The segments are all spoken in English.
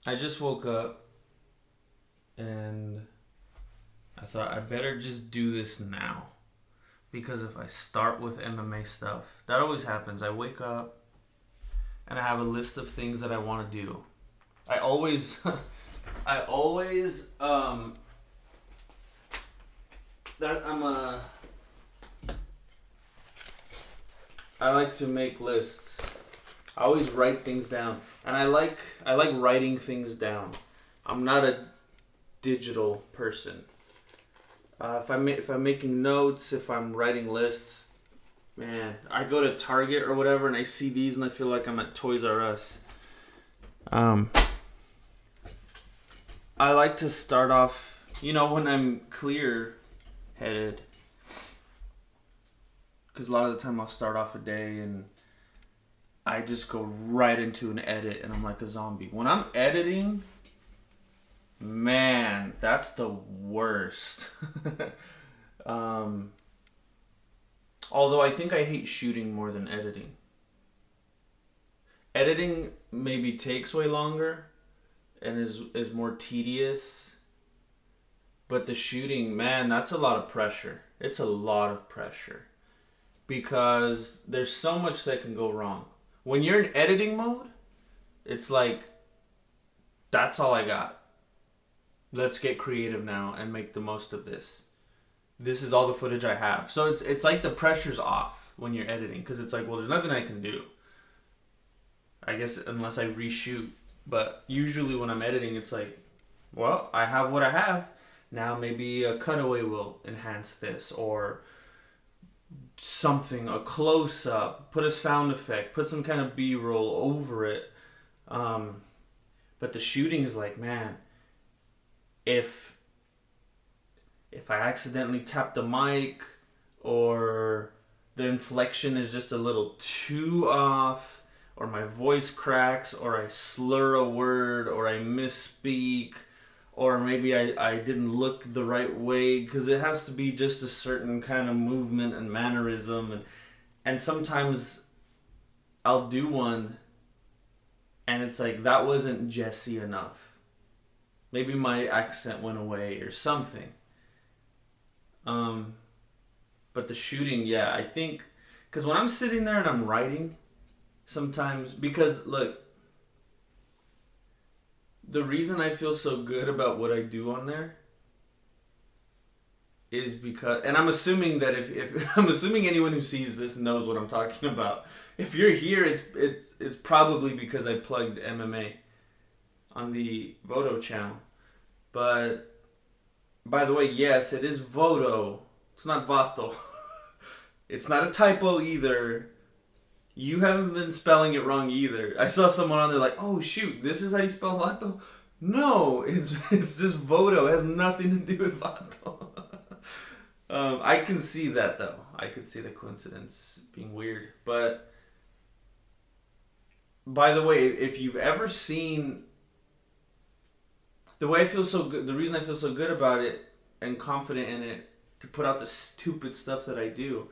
I just woke up and I thought I better just do this now. Because if I start with MMA stuff, that always happens. I wake up and I have a list of things that I want to do. I always, I always, that I'm a, I like to make lists. I always write things down, and I like writing things down. I'm not a digital person. If I'm making notes, if I'm writing lists, man, I go to Target or whatever, and I see these, and I feel like I'm at Toys R Us. Um, I like to start off, when I'm clear headed, because a lot of the time I'll start off a day and I just go right into an edit, and I'm like a zombie. When I'm editing, man, that's the worst. um, Although I think I hate shooting more than editing. Editing maybe takes way longer and is more tedious. But the shooting, man, that's a lot of pressure. It's a lot of pressure. Because there's so much that can go wrong. When you're in editing mode, it's like, that's all I got. Let's get creative now and make the most of this. This is all the footage I have. So it's like the pressure's off when you're editing, because it's like, well, there's nothing I can do. I guess unless I reshoot. But usually when I'm editing, it's like, well, I have what I have. Now maybe a cutaway will enhance this, or something, a close-up, put a sound effect, put some kind of B-roll over it. But the shooting is like, man, if I accidentally tap the mic, or the inflection is just a little too off, or my voice cracks, or I slur a word, or I misspeak, or maybe I didn't look the right way, because it has to be just a certain kind of movement and mannerism, and sometimes I'll do one and it's like, that wasn't Jesse enough. Maybe my accent went away or something. But the shooting, yeah, I think, because when I'm sitting there and I'm writing, sometimes, because look, the reason I feel so good about what I do on there is because, and I'm assuming that if I'm assuming anyone who sees this knows what I'm talking about. If you're here, it's probably because I plugged MMA on the Voto channel. But by the way, yes, it is Voto. It's not Vato. It's not a typo either. You haven't been spelling it wrong either. I saw someone on there like, oh shoot, this is how you spell Vato? No, it's just Voto. It has nothing to do with Vato. I can see that though. I could see the coincidence being weird. But by the way, if you've ever seen the way I feel so good, the reason I feel so good about it and confident in it to put out the stupid stuff that I do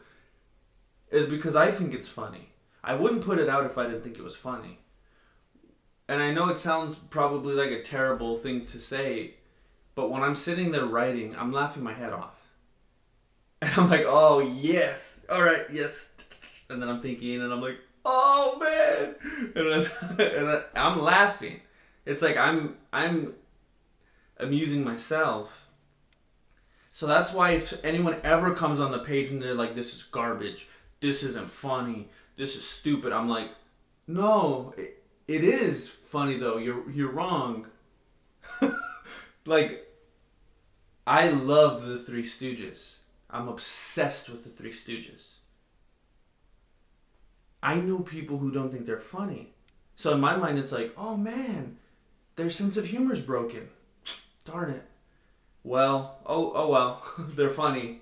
is because I think it's funny. I wouldn't put it out if I didn't think it was funny. And I know it sounds probably like a terrible thing to say, but when I'm sitting there writing, I'm laughing my head off. And I'm like, oh, yes. All right, yes. And then I'm thinking, and I'm like, oh, man. And I'm laughing. It's like I'm amusing myself. So that's why if anyone ever comes on the page and they're like, this is garbage, this isn't funny, this is stupid, I'm like, no, it is funny though. You're wrong. Like, I love the Three Stooges. I'm obsessed with the Three Stooges. I know people who don't think they're funny. So in my mind, it's like, oh man, their sense of humor is broken. Darn it. Well, oh well, they're funny.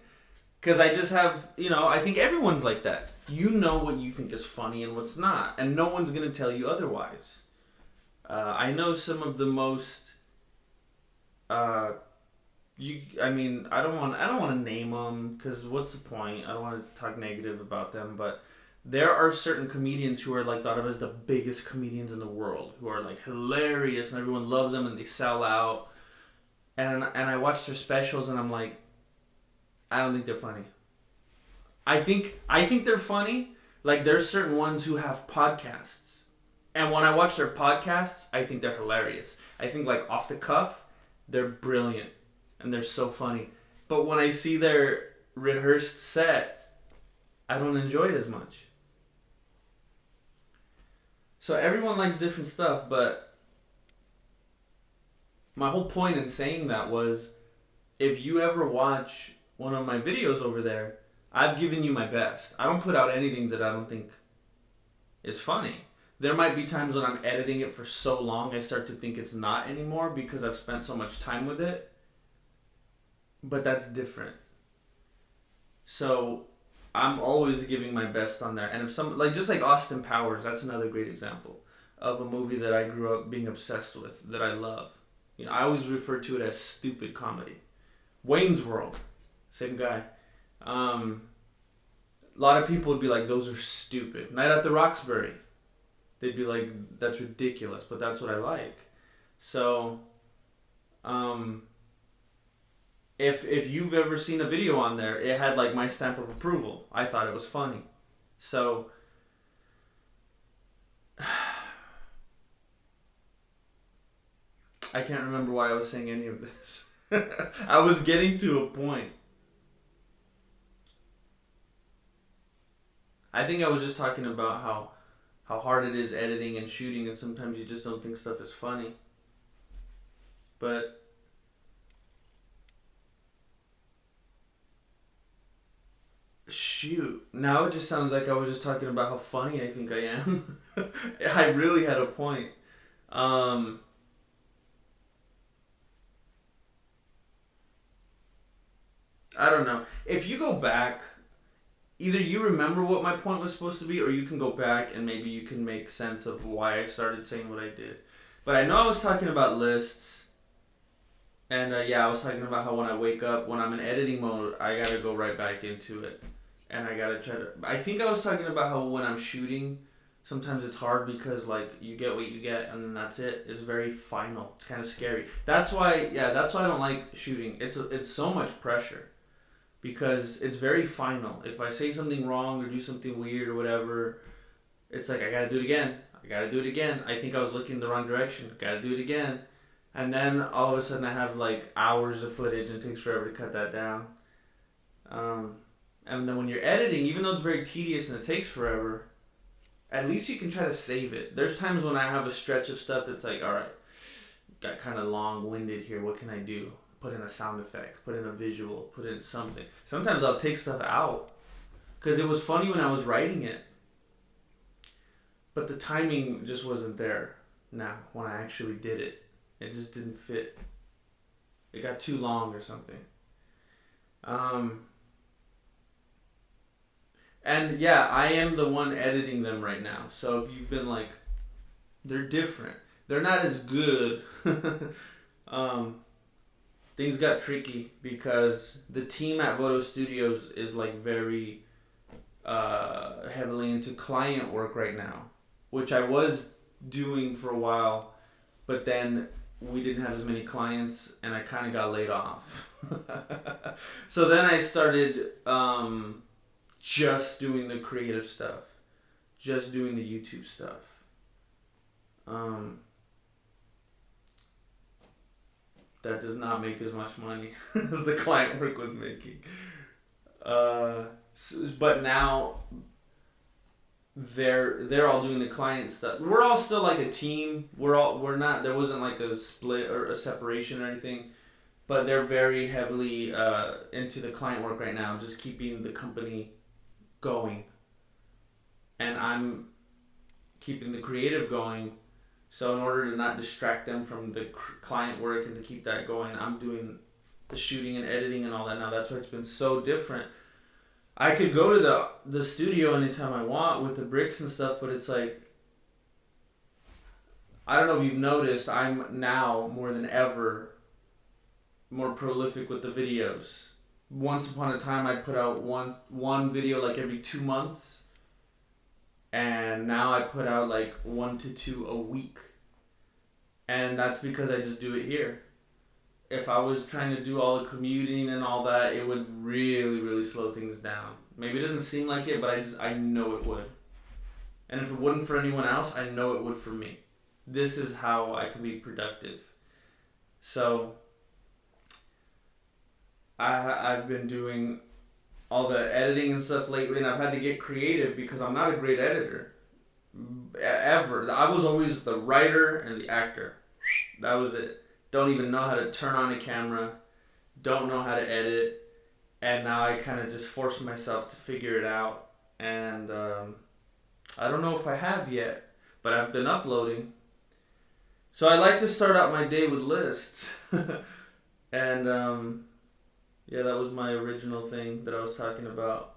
Because I just have, I think everyone's like that. You know what you think is funny and what's not. And no one's going to tell you otherwise. I know some of the most, I don't want to name them, because what's the point? I don't want to talk negative about them, but There are certain comedians who are like thought of as the biggest comedians in the world, who are like hilarious and everyone loves them and they sell out. And I watch their specials and I'm like, I don't think they're funny. I think they're funny. Like there's certain ones who have podcasts. And when I watch their podcasts, I think they're hilarious. I think like off the cuff, they're brilliant and they're so funny. But when I see their rehearsed set, I don't enjoy it as much. So everyone likes different stuff, but my whole point in saying that was if you ever watch one of my videos over there, I've given you my best. I don't put out anything that I don't think is funny. There might be times when I'm editing it for so long I start to think it's not anymore because I've spent so much time with it. But that's different. So I'm always giving my best on there. And if some, like just like Austin Powers, that's another great example of a movie that I grew up being obsessed with, that I love. You know, I always refer to it as stupid comedy. Wayne's World, same guy. A lot of people would be like, those are stupid. Night at the Roxbury, they'd be like, that's ridiculous, but that's what I like. So, if you've ever seen a video on there, it had like my stamp of approval. I thought it was funny. So, I can't remember why I was saying any of this. I was getting to a point. I think I was just talking about how hard it is editing and shooting, and sometimes you just don't think stuff is funny. But shoot, now it just sounds like I was just talking about how funny I think I am. I really had a point. I don't know. If you go back, either you remember what my point was supposed to be, or you can go back and maybe you can make sense of why I started saying what I did. But I know I was talking about lists, and I was talking about how when I wake up, when I'm in editing mode, I gotta go right back into it, and I gotta try to. I think I was talking about how when I'm shooting, sometimes it's hard because like you get what you get, and then that's it. It's very final. It's kind of scary. That's why I don't like shooting. It's so much pressure. Because it's very final. If I say something wrong or do something weird or whatever, it's like, I gotta do it again. I gotta do it again. I think I was looking the wrong direction. Gotta do it again. And then all of a sudden I have like hours of footage and it takes forever to cut that down. And then when you're editing, even though it's very tedious and it takes forever, at least you can try to save it. There's times when I have a stretch of stuff that's like, alright, got kind of long-winded here. What can I do? Put in a sound effect, put in a visual, put in something. Sometimes I'll take stuff out because it was funny when I was writing it, but the timing just wasn't there now when I actually did it. It just didn't fit. It got too long or something. And yeah, I am the one editing them right now. So if you've been like, they're different. They're not as good. Things got tricky because the team at Voto Studios is like very heavily into client work right now, which I was doing for a while, but then we didn't have as many clients and I kind of got laid off. So then I started just doing the creative stuff, just doing the YouTube stuff. That does not make as much money as the client work was making. But now they're all doing the client stuff. We're all still like a team. We're not. There wasn't like a split or a separation or anything. But they're very heavily into the client work right now, just keeping the company going. And I'm keeping the creative going. So in order to not distract them from the client work and to keep that going, I'm doing the shooting and editing and all that now. That's why it's been so different. I could go to the studio anytime I want with the bricks and stuff, but it's like, I don't know if you've noticed, I'm now more than ever more prolific with the videos. Once upon a time, I'd put out one video like every 2 months. And now I put out like 1 to 2 a week. And that's because I just do it here. If I was trying to do all the commuting and all that, it would really, really slow things down. Maybe it doesn't seem like it, but I know it would. And if it wouldn't for anyone else, I know it would for me. This is how I can be productive. So, I've been doing all the editing and stuff lately, and I've had to get creative because I'm not a great editor. Ever. I was always the writer and the actor. That was it. Don't even know how to turn on a camera. Don't know how to edit. And now I kind of just force myself to figure it out. And I don't know if I have yet, but I've been uploading. So I like to start out my day with lists. And yeah, that was my original thing that I was talking about.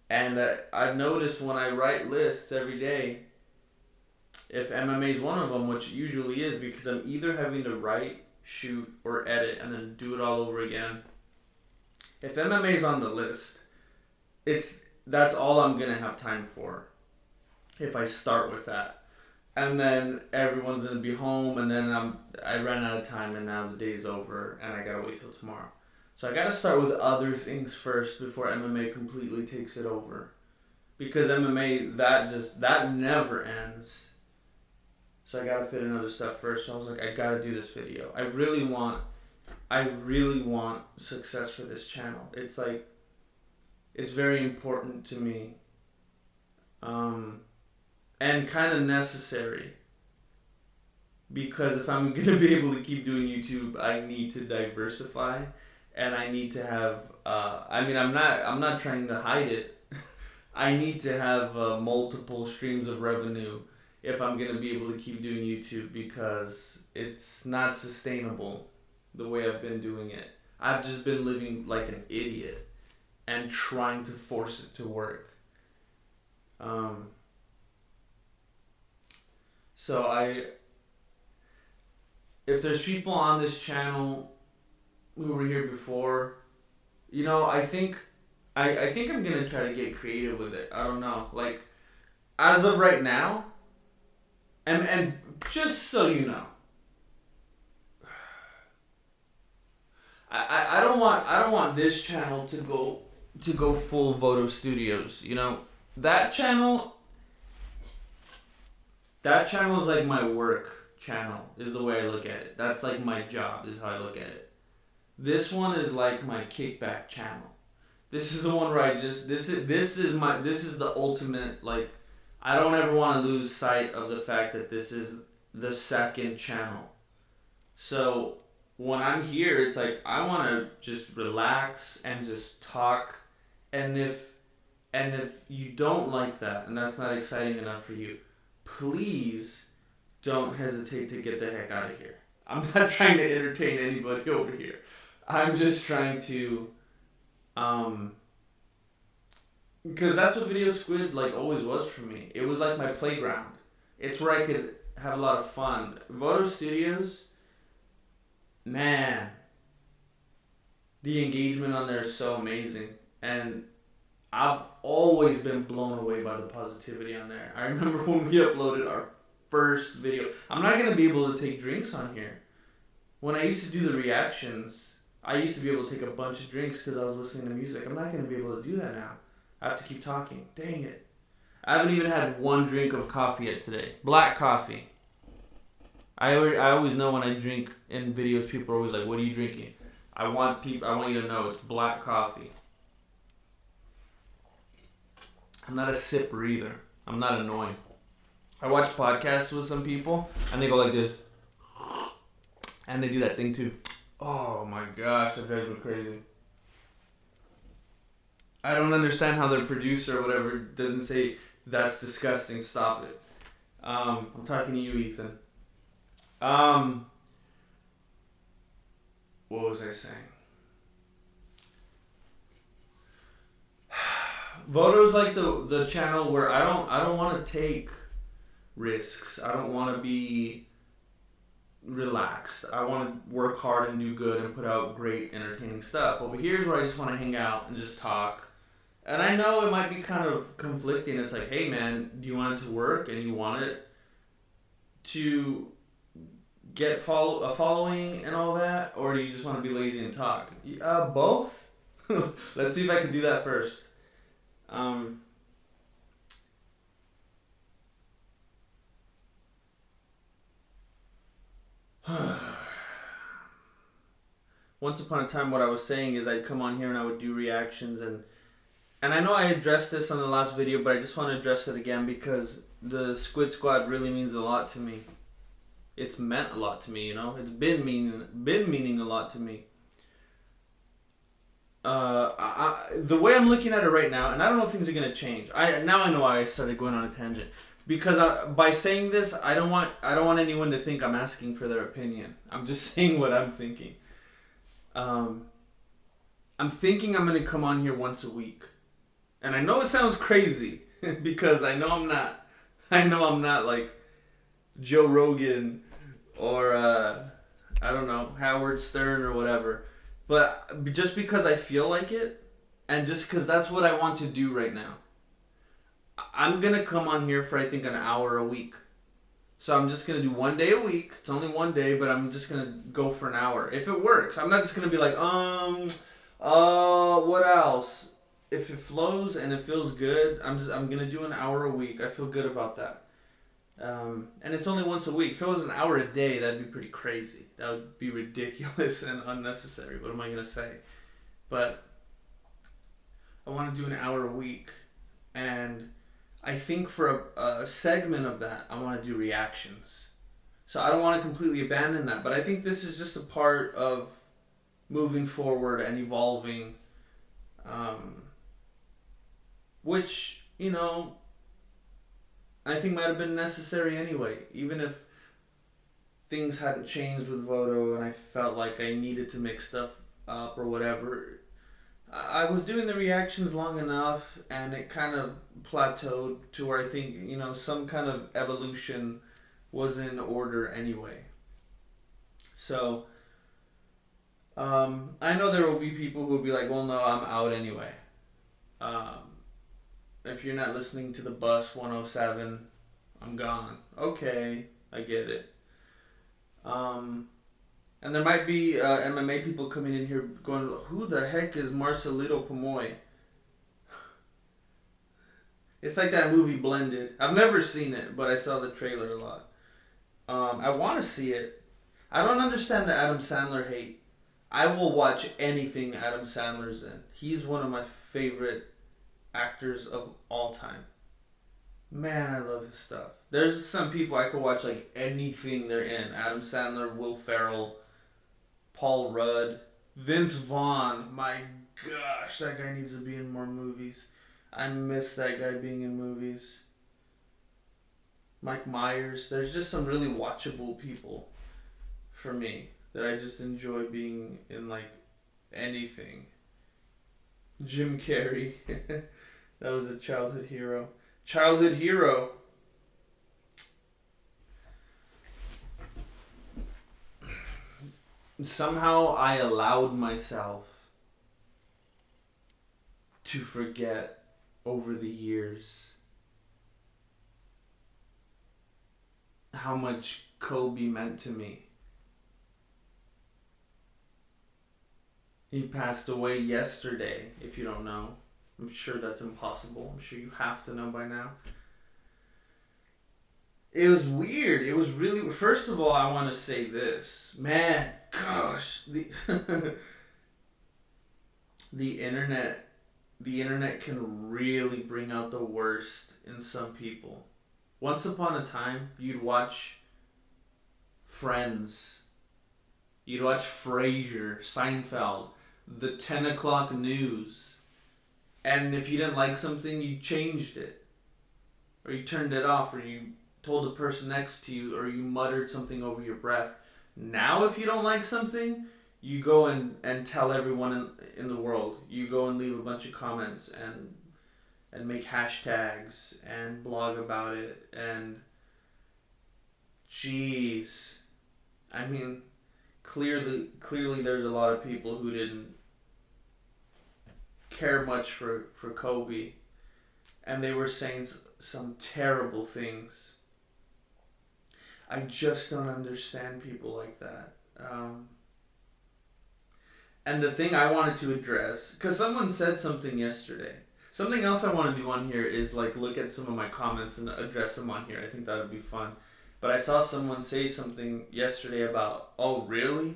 And I've noticed when I write lists every day, if MMA is one of them, which it usually is, because I'm either having to write, shoot, or edit, and then do it all over again. If MMA is on the list, that's all I'm gonna have time for. If I start with that, and then everyone's gonna be home, and then I ran out of time, and now the day's over, and I gotta wait till tomorrow. So I gotta start with other things first before MMA completely takes it over, because MMA that never ends. So I gotta fit in other stuff first. So I was like, I gotta do this video. I really want success for this channel. It's like, it's very important to me. And kind of necessary. Because if I'm gonna be able to keep doing YouTube, I need to diversify, and I need to have. I'm not trying to hide it. I need to have multiple streams of revenue if I'm going to be able to keep doing YouTube, because it's not sustainable the way I've been doing it. I've just been living like an idiot and trying to force it to work. So if there's people on this channel who were here before, I think I'm going to try to get creative with it. I don't know. Like, as of right now, and just so you know, I don't want this channel to go full Voto Studios. That channel is like my work channel, is the way I look at it. That's like my job, is how I look at it. This one is like my kickback channel. This is the one where this is the ultimate, like, I don't ever want to lose sight of the fact that this is the second channel. So when I'm here, it's like I want to just relax and just talk. And if you don't like that and that's not exciting enough for you, please don't hesitate to get the heck out of here. I'm not trying to entertain anybody over here. I'm just trying to because that's what Video Squid like always was for me. It was like my playground. It's where I could have a lot of fun. Voto Studios, man, the engagement on there is so amazing. And I've always been blown away by the positivity on there. I remember when we uploaded our first video. I'm not going to be able to take drinks on here. When I used to do the reactions, I used to be able to take a bunch of drinks because I was listening to music. I'm not going to be able to do that now. I have to keep talking. Dang it. I haven't even had one drink of coffee yet today. Black coffee. I always know when I drink in videos, people are always like, what are you drinking? I want you to know it's black coffee. I'm not a sipper either. I'm not annoying. I watch podcasts with some people and they go like this. And they do that thing too. Oh my gosh, that drives me crazy. I don't understand how their producer or whatever doesn't say, that's disgusting, stop it. I'm talking to you, Ethan. What was I saying? Voto's like the channel where I don't want to take risks. I don't want to be relaxed. I want to work hard and do good and put out great entertaining stuff. Over here is where I just want to hang out and just talk And I know it might be kind of conflicting. It's like, hey man, do you want it to work and you want it to get a following and all that, or do you just want to be lazy and talk? Both. Let's see if I can do that first. Once upon a time, what I was saying is I'd come on here and I would do reactions, and I know I addressed this on the last video, but I just want to address it again because the Squid Squad really means a lot to me. It's meant a lot to me, you know. It's been meaning a lot to me. The way I'm looking at it right now, and I don't know if things are gonna change. I know why I started going on a tangent because by saying this, I don't want anyone to think I'm asking for their opinion. I'm just saying what I'm thinking. I'm thinking I'm gonna come on here once a week, and I know it sounds crazy because I know I'm not. I know I'm not like Joe Rogan or I don't know, Howard Stern or whatever. But just because I feel like it, and just because that's what I want to do right now, I'm going to come on here for I think an hour a week. So I'm just going to do 1 day a week. It's only 1 day, but I'm just going to go for an hour. If it works, I'm not just going to be like, what else? If it flows and it feels good, I'm going to do an hour a week. I feel good about that. And it's only once a week. If it was an hour a day, that'd be pretty crazy. That would be ridiculous and unnecessary. What am I going to say? But I want to do an hour a week. And I think for a segment of that, I want to do reactions. So I don't want to completely abandon that. But I think this is just a part of moving forward and evolving. Which, you know, I think might have been necessary anyway. Even if things hadn't changed with Voto and I felt like I needed to mix stuff up or whatever, I was doing the reactions long enough and it kind of plateaued to where I think, you know, some kind of evolution was in order anyway. So, I know there will be people who will be like, well, no, I'm out anyway. If you're not listening to the bus 107, I'm gone. Okay, I get it. And there might be MMA people coming in here going, who the heck is Marcelito Pomoy? It's like that movie Blended. I've never seen it, but I saw the trailer a lot. I want to see it. I don't understand the Adam Sandler hate. I will watch anything Adam Sandler's in. He's one of my favorite actors of all time. Man, I love his stuff. There's some people I could watch like anything they're in. Adam Sandler, Will Ferrell, Paul Rudd, Vince Vaughn. My gosh, that guy needs to be in more movies. I miss that guy being in movies. Mike Myers. There's just some really watchable people for me that I just enjoy being in like anything. Jim Carrey. That was a childhood hero. Childhood hero. Somehow I allowed myself to forget over the years how much Kobe meant to me. He passed away yesterday, if you don't know. I'm sure that's impossible. I'm sure you have to know by now. It was weird. It was really... First of all, I want to say this. Man, gosh. The internet can really bring out the worst in some people. Once upon a time, you'd watch Friends. You'd watch Frasier, Seinfeld, the 10 o'clock news. And if you didn't like something, you changed it. Or you turned it off, or you told the person next to you, or you muttered something over your breath. Now, if you don't like something, you go and tell everyone in the world. You go and leave a bunch of comments and make hashtags and blog about it. And, jeez. I mean, clearly there's a lot of people who didn't care much for Kobe, and they were saying some terrible things. I just don't understand people like that. And the thing I wanted to address, because someone said something yesterday. Something else I want to do on here is like look at some of my comments and address them on here. I think that would be fun. But I saw someone say something yesterday about, oh really?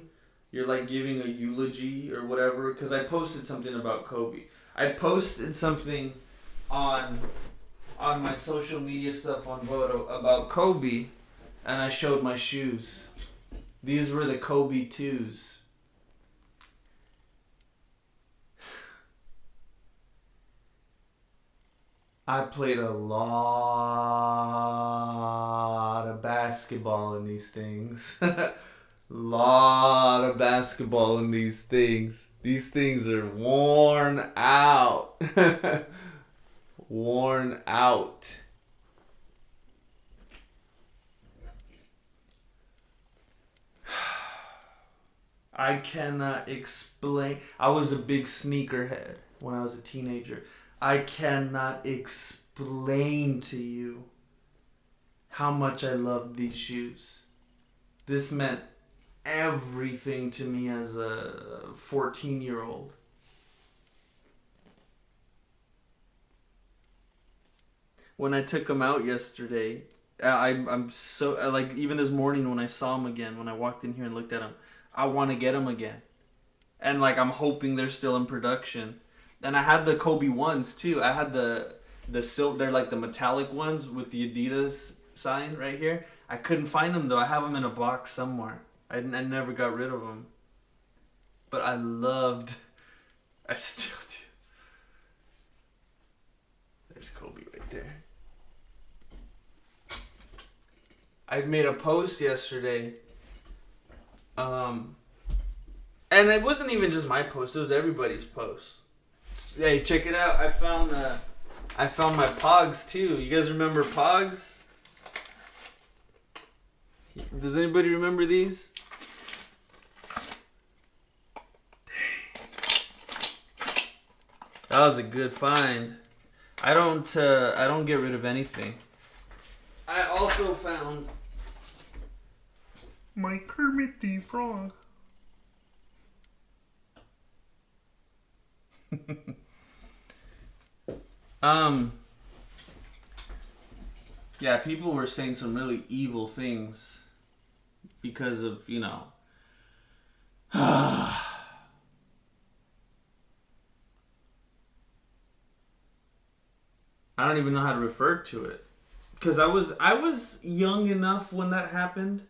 You're like giving a eulogy or whatever? Because I posted something about Kobe. I posted something on my social media stuff on Voto about Kobe, and I showed my shoes. These were the Kobe 2s. I played a lot of basketball in these things. Lot of basketball in these things. These things are worn out. Worn out. I cannot explain. I was a big sneakerhead when I was a teenager. I cannot explain to you how much I loved these shoes. This meant everything to me as a 14-year-old. When I took them out yesterday, I'm so, like, even this morning when I saw them again, when I walked in here and looked at them, I want to get them again. And, like, I'm hoping they're still in production. And I had the Kobe 1s, too. I had the silk, they're like the metallic ones with the Adidas sign right here. I couldn't find them, though. I have them in a box somewhere. I never got rid of them. But I still do. There's Kobe right there. I made a post yesterday. And it wasn't even just my post. It was everybody's post. Hey, check it out. I found my Pogs, too. You guys remember Pogs? Does anybody remember these? That was a good find. I don't get rid of anything. I also found my Kermit the Frog. Yeah, people were saying some really evil things because of, I don't even know how to refer to it. Because I was young enough when that happened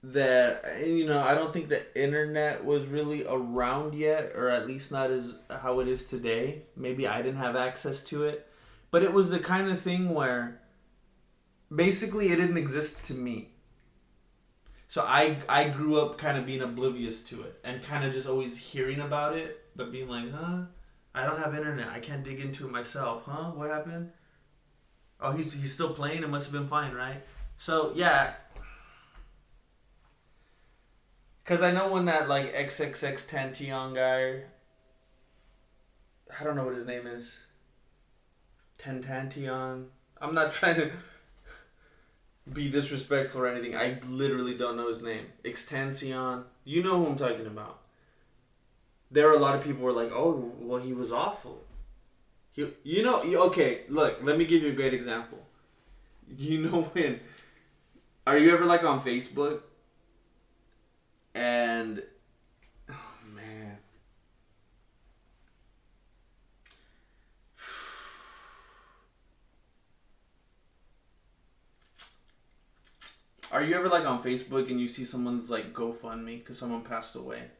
that, I don't think the internet was really around yet, or at least not as how it is today. Maybe I didn't have access to it. But it was the kind of thing where basically it didn't exist to me. So I grew up kind of being oblivious to it and kind of just always hearing about it, but being like, huh? I don't have internet. I can't dig into it myself. Huh? What happened? Oh, he's still playing? It must have been fine, right? So, yeah. Because I know when that, like, XXX Tantion guy, I don't know what his name is. Tantion. I'm not trying to be disrespectful or anything. I literally don't know his name. Extension. You know who I'm talking about. There are a lot of people who are like, oh, well, he was awful. Okay, look, let me give you a great example. Are you ever like on Facebook? And, oh man. Are you ever like on Facebook and you see someone's like GoFundMe because someone passed away?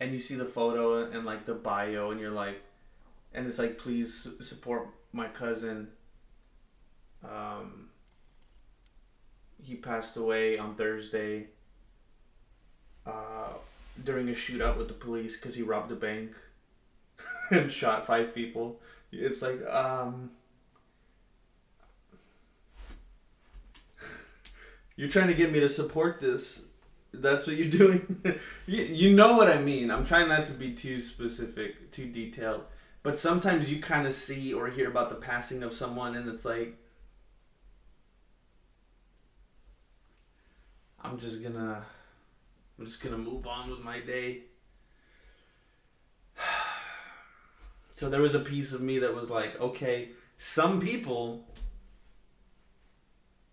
And you see the photo and like the bio and you're like, and it's like, please support my cousin. He passed away on Thursday during a shootout with the police because he robbed a bank and shot 5 people. It's like, you're trying to get me to support this That's what you're doing? You know what I mean. I'm trying not to be too specific, too detailed. But sometimes you kind of see or hear about the passing of someone and it's like, I'm just gonna move on with my day. So there was a piece of me that was like, okay, some people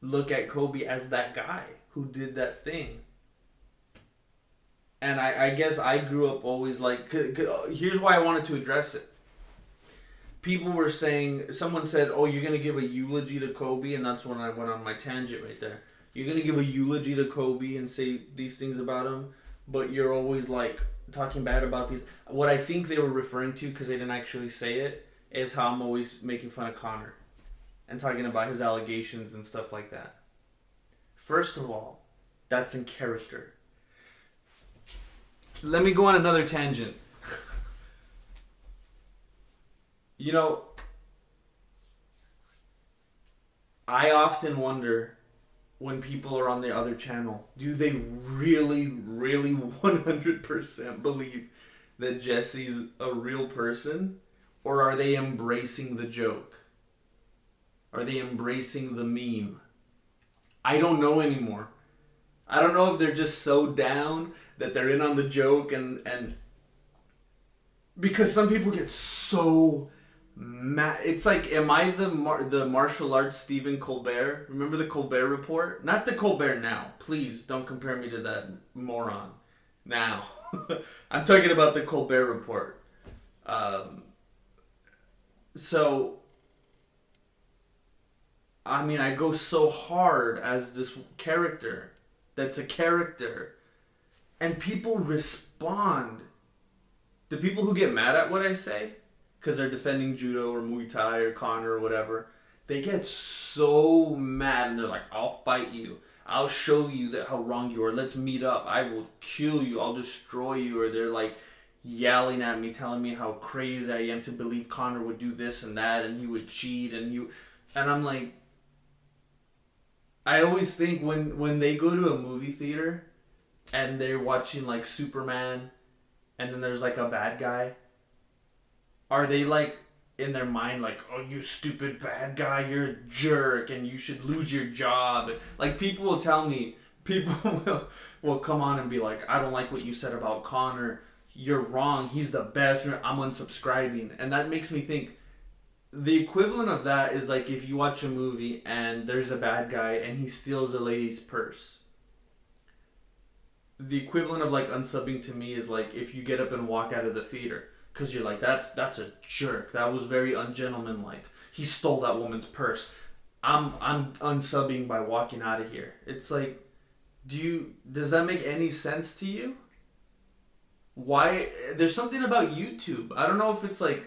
look at Kobe as that guy who did that thing. And I guess I grew up always like, here's why I wanted to address it. People were saying, someone said, oh, you're going to give a eulogy to Kobe, and that's when I went on my tangent right there. You're going to give a eulogy to Kobe and say these things about him, but you're always like talking bad about these. What I think they were referring to, because they didn't actually say it, is how I'm always making fun of Connor and talking about his allegations and stuff like that. First of all, that's in character. Let me go on another tangent. You know, I often wonder when people are on the other channel, do they really, really 100% believe that Jesse's a real person? Or are they embracing the joke? Are they embracing the meme? I don't know anymore. I don't know if they're just so down that they're in on the joke and because some people get so mad. It's like, am I the martial arts Stephen Colbert? Remember the Colbert Report? Not the Colbert now. Please don't compare me to that moron. Now. I'm talking about the Colbert Report. So, I mean, I go so hard as this character that's a character, and people respond. The people who get mad at what I say, because they're defending judo or Muay Thai or Connor or whatever, they get so mad and they're like, I'll fight you. I'll show you that how wrong you are. Let's meet up. I will kill you. I'll destroy you. Or they're like yelling at me, telling me how crazy I am to believe Connor would do this and that and he would cheat and I'm like, I always think when they go to a movie theater and they're watching like Superman and then there's like a bad guy, are they like in their mind like, oh, you stupid bad guy, you're a jerk and you should lose your job? Like people will tell me, people will come on and be like, I don't like what you said about Connor, you're wrong, he's the best, I'm unsubscribing. And that makes me think, the equivalent of that is like if you watch a movie and there's a bad guy and he steals a lady's purse. The equivalent of like unsubbing to me is like if you get up and walk out of the theater because you're like, that's a jerk, that was very ungentlemanlike, he stole that woman's purse, I'm unsubbing by walking out of here. It's like, does that make any sense to you? Why? There's something about YouTube, I don't know if it's like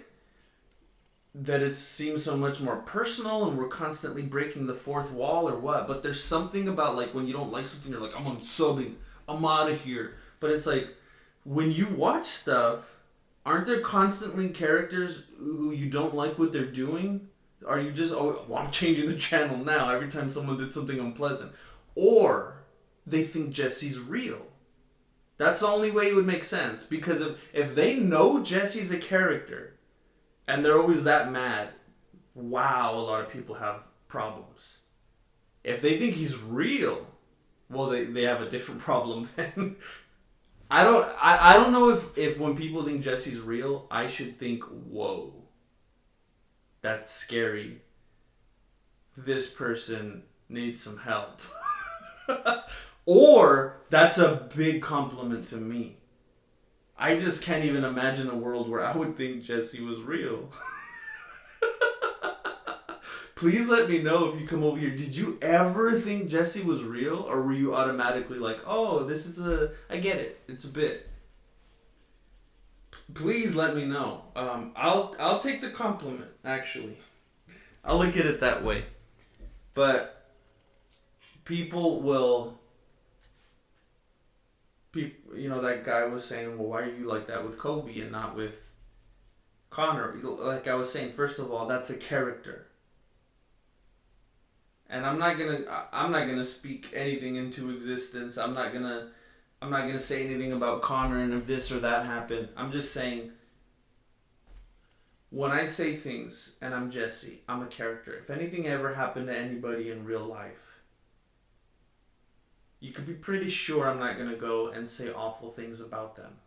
that it seems so much more personal and we're constantly breaking the fourth wall or what, but there's something about like when you don't like something, you're like, I'm unsubbing, I'm out of here. But it's like, when you watch stuff, aren't there constantly characters who you don't like what they're doing? Are you just, oh, well, I'm changing the channel now every time someone did something unpleasant? Or they think Jesse's real. That's the only way it would make sense. Because if they know Jesse's a character, and they're always that mad, wow, a lot of people have problems. If they think he's real, well, they have a different problem then. I don't know if when people think Jesse's real, I should think, whoa, that's scary. This person needs some help. Or that's a big compliment to me. I just can't even imagine a world where I would think Jesse was real. Please let me know if you come over here. Did you ever think Jesse was real? Or were you automatically like, oh, this is I get it. It's a bit. Please let me know. I'll take the compliment, actually. I'll look at it that way. But people will... You know, that guy was saying, well, why are you like that with Kobe and not with Connor? Like I was saying, first of all, that's a character. And I'm not gonna speak anything into existence. I'm not gonna I'm not gonna say anything about Connor and if this or that happened. I'm just saying, when I say things and I'm Jesse, I'm a character. If anything ever happened to anybody in real life, you could be pretty sure I'm not gonna go and say awful things about them.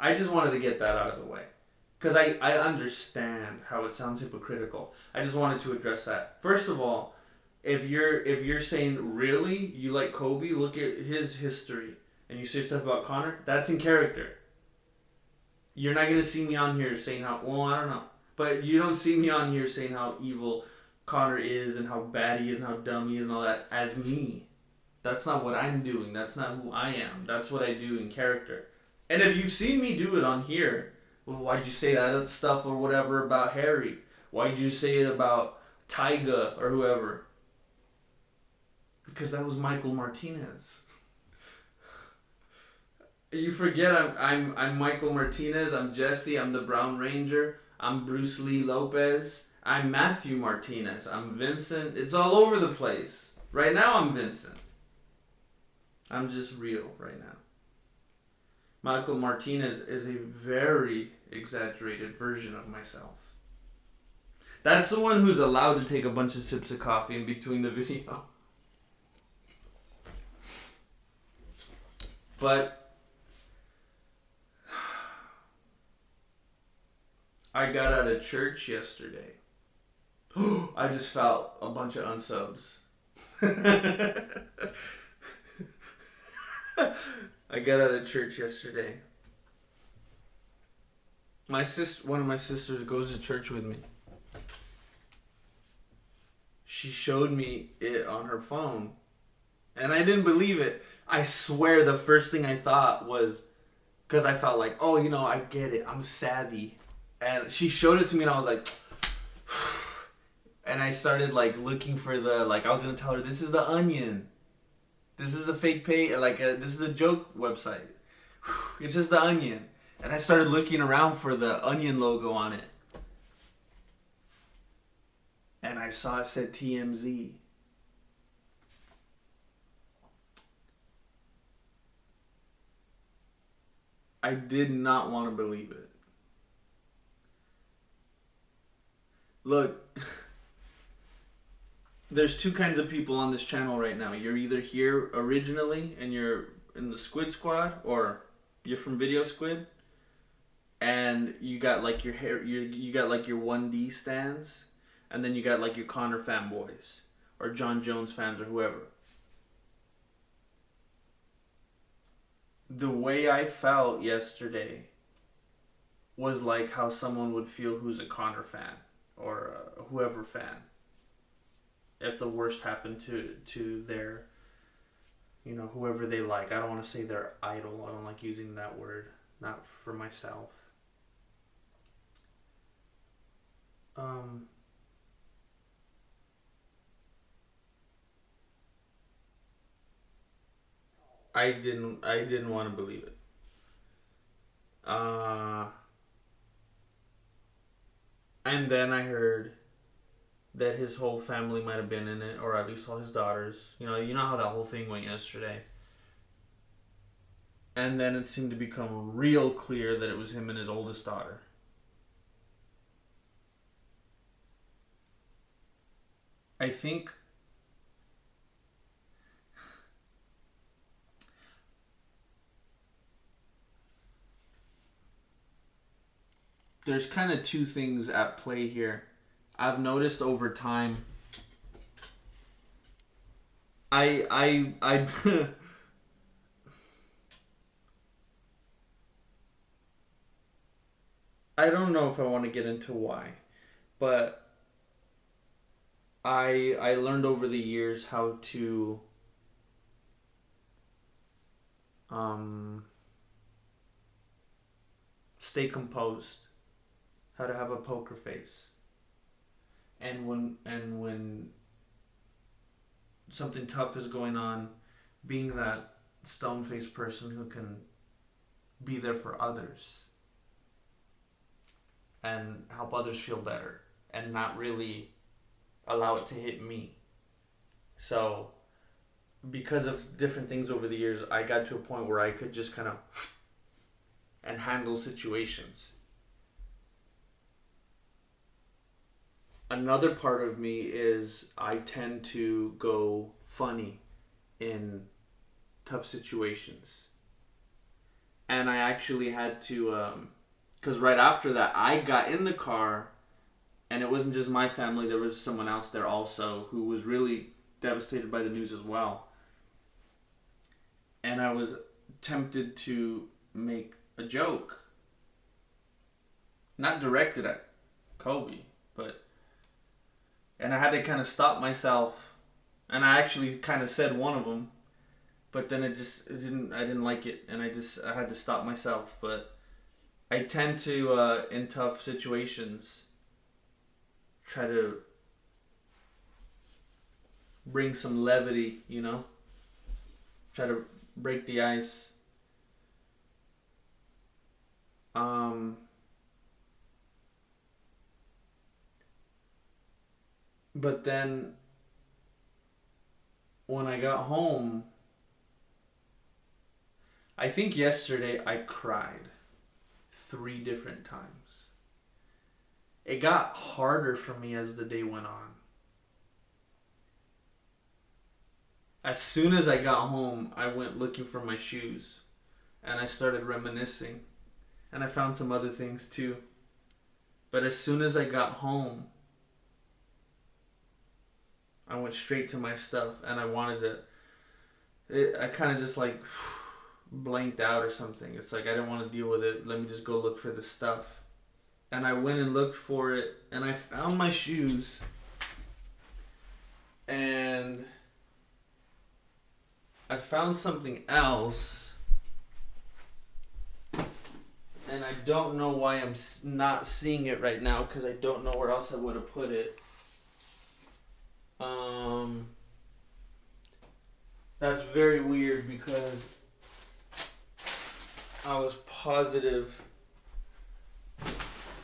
I just wanted to get that out of the way. Because I understand how it sounds hypocritical. I just wanted to address that. First of all, if you're saying really you like Kobe, look at his history, and you say stuff about Connor, that's in character. You're not gonna see me on here saying how, well, I don't know, but you don't see me on here saying how evil Connor is and how bad he is and how dumb he is and all that as me. That's not what I'm doing. That's not who I am. That's what I do in character. And if you've seen me do it on here, well, why'd you say that stuff or whatever about Harry? Why'd you say it about Tyga or whoever? Because that was Michael Martinez. You forget I'm Michael Martinez. I'm Jesse. I'm the Brown Ranger. I'm Bruce Lee Lopez. I'm Matthew Martinez. I'm Vincent. It's all over the place. Right now I'm Vincent. I'm just real right now. Michael Martinez is a very exaggerated version of myself. That's the one who's allowed to take a bunch of sips of coffee in between the video. But I got out of church yesterday. I just felt a bunch of unsubs. I got out of church yesterday. One of my sisters goes to church with me. She showed me it on her phone, and I didn't believe it. I swear the first thing I thought was, because I felt like, oh, I get it. I'm savvy. And she showed it to me, and I was like, and I started looking for I was going to tell her, this is the Onion. This is a fake page, this is a joke website. It's just the Onion. And I started looking around for the Onion logo on it. And I saw it said TMZ. I did not want to believe it. Look, there's two kinds of people on this channel right now. You're either here originally and you're in the Squid squad, or you're from Video Squid and you got your hair, you got your 1D stands, and then you got your Connor fanboys or John Jones fans or whoever. The way I felt yesterday was like how someone would feel who's a Connor fan or whoever fan. If the worst happened to their, whoever they like. I don't want to say their idol. I don't like using that word. Not for myself. I didn't want to believe it. And then I heard that his whole family might have been in it, or at least all his daughters. You know how that whole thing went yesterday. And then it seemed to become real clear that it was him and his oldest daughter. I think there's kind of two things at play here. I've noticed over time. I I don't know if I want to get into why, but I learned over the years how to stay composed, how to have a poker face. And when something tough is going on, being that stone-faced person who can be there for others and help others feel better and not really allow it to hit me. So, because of different things over the years, I got to a point where I could just kind of and handle situations. Another part of me is I tend to go funny in tough situations. And I actually had to, because right after that, I got in the car, and it wasn't just my family, there was someone else there also who was really devastated by the news as well. And I was tempted to make a joke. Not directed at Kobe, but... And I had to kind of stop myself. And I actually kind of said one of them. But then I didn't like it. And I had to stop myself. But I tend to, in tough situations, try to bring some levity, you know? Try to break the ice. But then when I got home, I think yesterday I cried 3 different times. It got harder for me as the day went on. As soon as I got home, I went looking for my shoes. And I started reminiscing. And I found some other things too. But as soon as I got home, I went straight to my stuff. And I wanted to... I kind of just like blanked out or something. It's like I didn't want to deal with it. Let me just go look for the stuff. And I went and looked for it. And I found my shoes. And... I found something else, and I don't know why I'm not seeing it right now, because I don't know where else I would have put it. That's very weird, because I was positive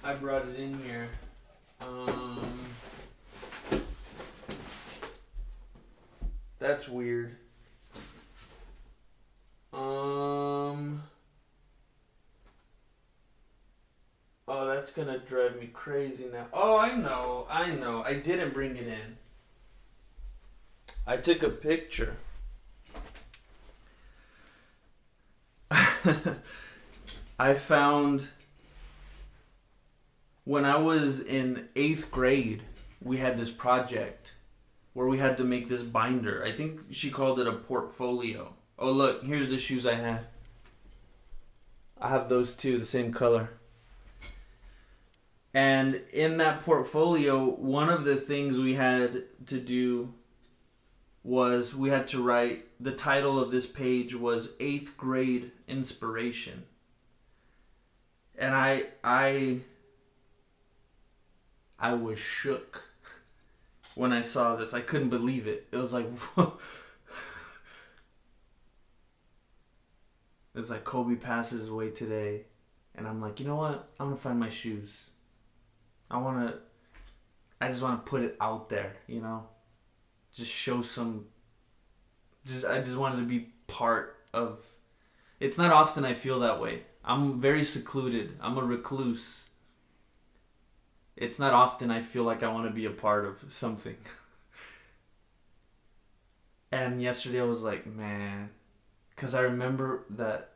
I brought it in here. That's weird. Oh, that's gonna drive me crazy now. Oh, I know. I didn't bring it in. I took a picture. I found... When I was in 8th grade, we had this project where we had to make this binder. I think she called it a portfolio. Oh, look, here's the shoes I had. I have those too, the same color. And in that portfolio, one of the things we had to do was we had to write, the title of this page was 8th grade inspiration. And I was shook when I saw this. I couldn't believe it. It was like, whoa. It's like Kobe passes away today. And I'm like, you know what? I want to find my shoes. I just want to put it out there, you know? Just show some... I just wanted to be part of... It's not often I feel that way. I'm very secluded. I'm a recluse. It's not often I feel like I want to be a part of something. And yesterday I was like, man... Because I remember that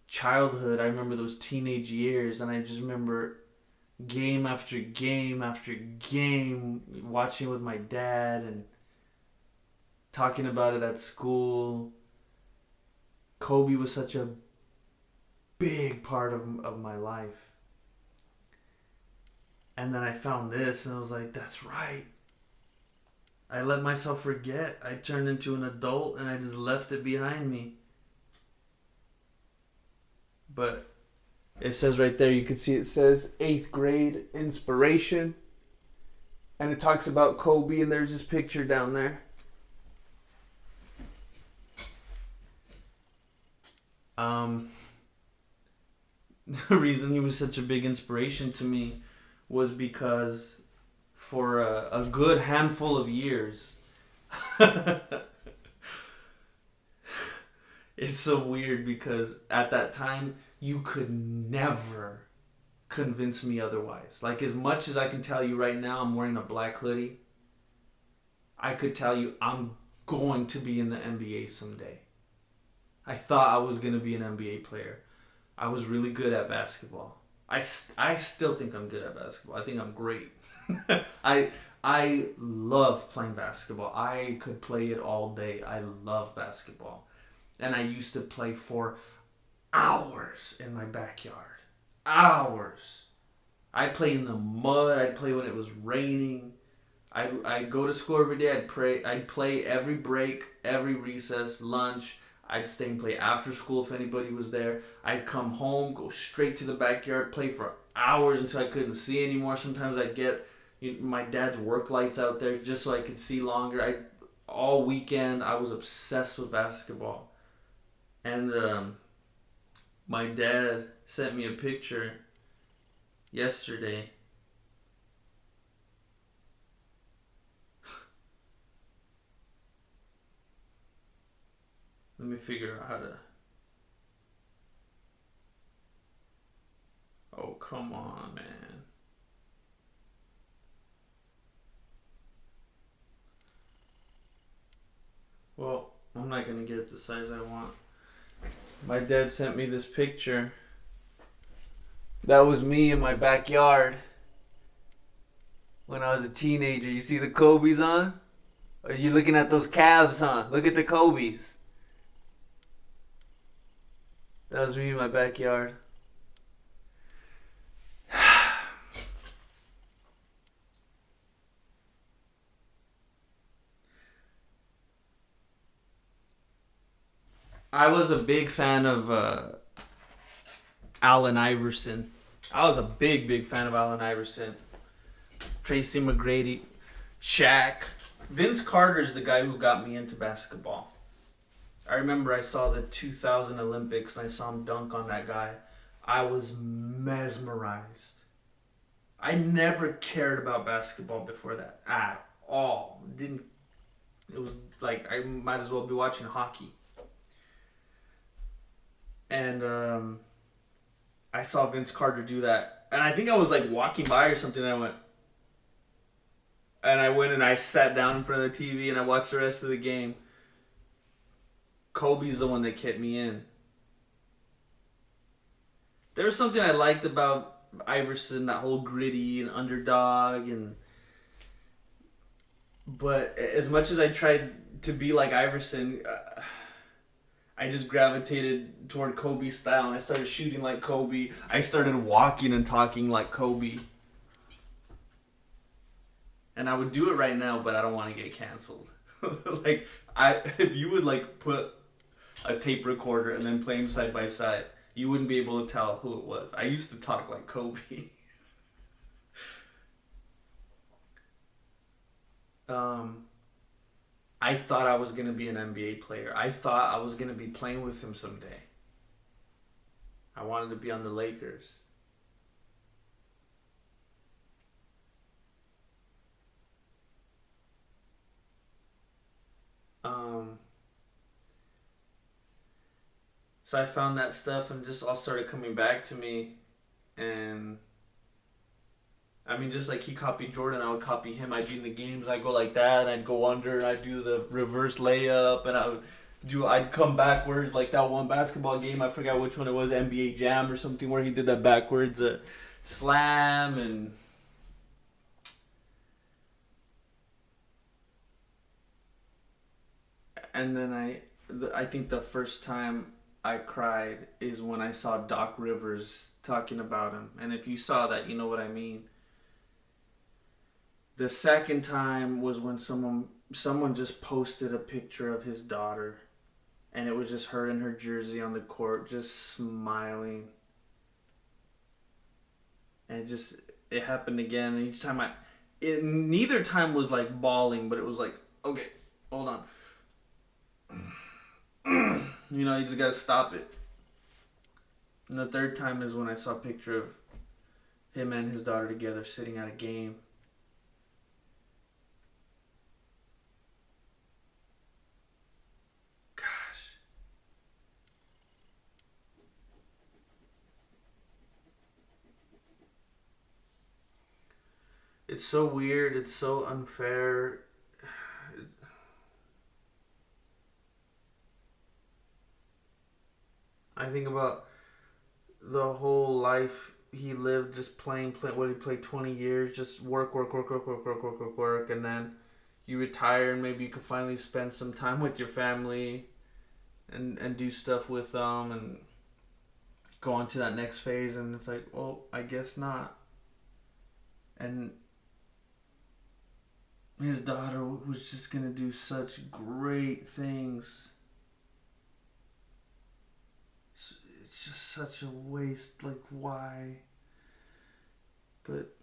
childhood, I remember those teenage years, and I just remember game after game after game, watching with my dad and talking about it at school. Kobe was such a big part of my life. And then I found this, and I was like, that's right. I let myself forget. I turned into an adult and I just left it behind me. But it says right there, you can see it says 8th grade inspiration. And it talks about Kobe, and there's this picture down there. The reason he was such a big inspiration to me was because for a good handful of years, it's so weird because at that time, you could never convince me otherwise. Like, as much as I can tell you right now, I'm wearing a black hoodie, I could tell you I'm going to be in the NBA someday. I thought I was going to be an NBA player. I was really good at basketball. I still think I'm good at basketball. I think I'm great. I love playing basketball. I could play it all day. I love basketball. And I used to play for hours in my backyard. Hours. I'd play in the mud. I'd play when it was raining. I'd go to school every day. I'd play every break, every recess, lunch. I'd stay and play after school if anybody was there. I'd come home, go straight to the backyard, play for hours until I couldn't see anymore. Sometimes I'd get my dad's work lights out there just so I could see longer. All weekend I was obsessed with basketball. And my dad sent me a picture yesterday. Let me figure out how to... Oh, come on, man. Well, I'm not going to get it the size I want. My dad sent me this picture. That was me in my backyard when I was a teenager. You see the Kobe's on? Or are you looking at those Cavs on? Look at the Kobe's. That was me in my backyard. I was a big fan of Allen Iverson. I was a big fan of Allen Iverson. Tracy McGrady, Shaq. Vince Carter's the guy who got me into basketball. I remember I saw the 2000 Olympics and I saw him dunk on that guy. I was mesmerized. I never cared about basketball before that at all. It was like I might as well be watching hockey. And I saw Vince Carter do that. And I think I was like walking by or something and I went and I sat down in front of the TV and I watched the rest of the game. Kobe's the one that kept me in. There was something I liked about Iverson, that whole gritty and underdog, but as much as I tried to be like Iverson, I just gravitated toward Kobe's style and I started shooting like Kobe. I started walking and talking like Kobe. And I would do it right now, but I don't want to get canceled. If you would like put a tape recorder and then play them side by side, you wouldn't be able to tell who it was. I used to talk like Kobe. I thought I was going to be an NBA player. I thought I was going to be playing with him someday. I wanted to be on the Lakers. So I found that stuff and just all started coming back to me. And I mean, just like he copied Jordan, I would copy him. I'd be in the games, I'd go like that, and I'd go under, and I'd do the reverse layup, and I'd come backwards, like that one basketball game, I forgot which one it was, NBA Jam or something, where he did that backwards slam, and then I think the first time I cried is when I saw Doc Rivers talking about him, and if you saw that, you know what I mean. The second time was when someone just posted a picture of his daughter, and it was just her in her jersey on the court, just smiling. And it happened again. And each time neither time was like bawling, but it was like, okay, hold on. You just gotta stop it. And the third time is when I saw a picture of Him and his daughter together sitting at a game. Gosh. It's so weird. It's so unfair. I think about the whole life he lived just playing, what he played 20 years, just work, and then you retire and maybe you can finally spend some time with your family and do stuff with them and go on to that next phase, and it's like, well, I guess not. And his daughter was just going to do such great things. It's just such a waste. Like, why? But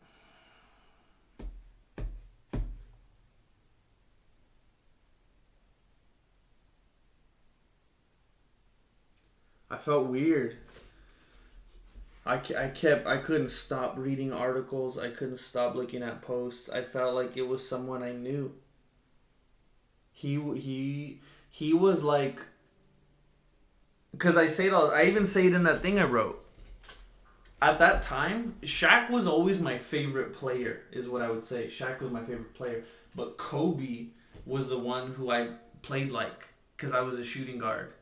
I felt weird. I couldn't stop reading articles. I couldn't stop looking at posts. I felt like it was someone I knew. He was like, because I even say it in that thing I wrote. At that time, Shaq was always my favorite player, is what I would say. Shaq was my favorite player. But Kobe was the one who I played like, because I was a shooting guard.